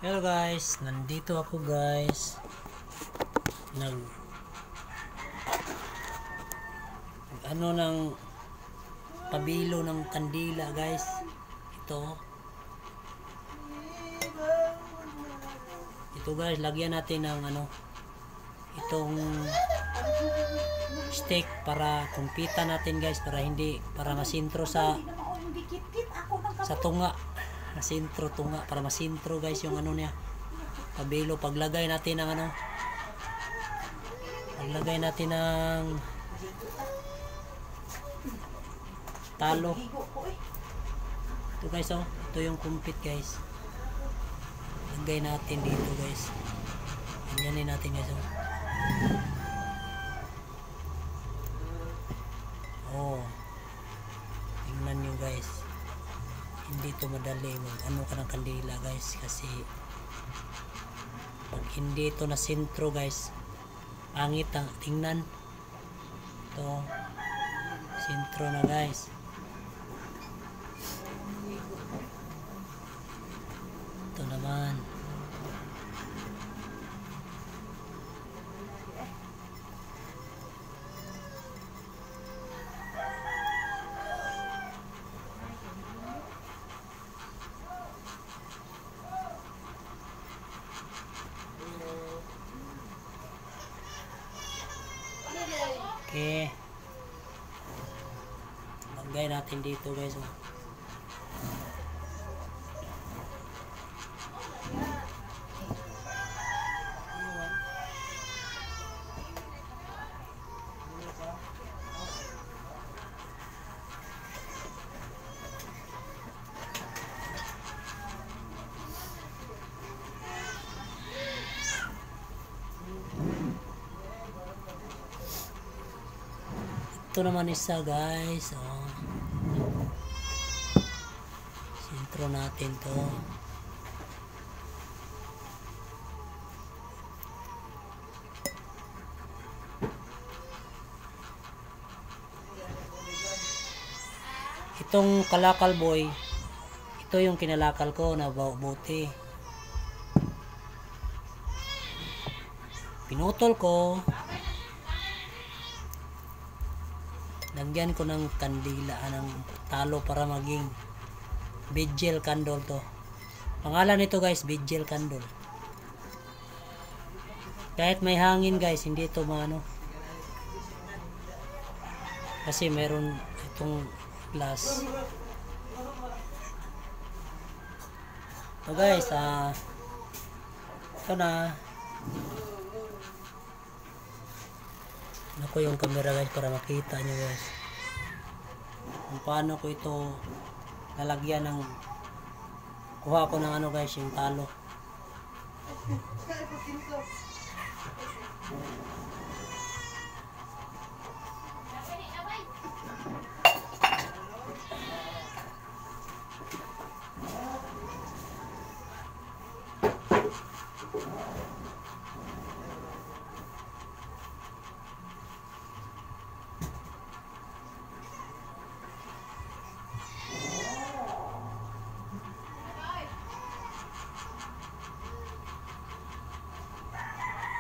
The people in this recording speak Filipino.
Hello guys, nandito ako guys. Nag ano ng pabilo ng kandila guys. Ito guys, lagyan natin ng itong stick para kumpitan natin guys, para masintro sa tunga. Masintro tunga para masintro guys yung niya. Pabilo paglagay natin ng talo. Ito guys, ito yung kumpit guys. Lagay natin dito guys. Ganyanin natin guys. Tingnan nyo guys. Hindi ito madali ka ng kandila guys, kasi pag hindi ito na sentro guys, pangit ang tingnan. Ito sentro na guys. Ito naman okay. Lagay natin dito guys. Ito naman isa guys. Sentro natin to. Itong kalakal boy, ito yung kinalakal ko na buti. Pinutol ko. Lagyan ko ng kandila, ng talo para maging Vigil candle to. Pangalan nito guys, Vigil candle. Kahit may hangin guys, hindi ito kasi meron itong glass. So guys, ito na. Ako yung camera guys para makita nyo guys kung paano ko ito lalagyan ng kuha ko ng guys, yung talo.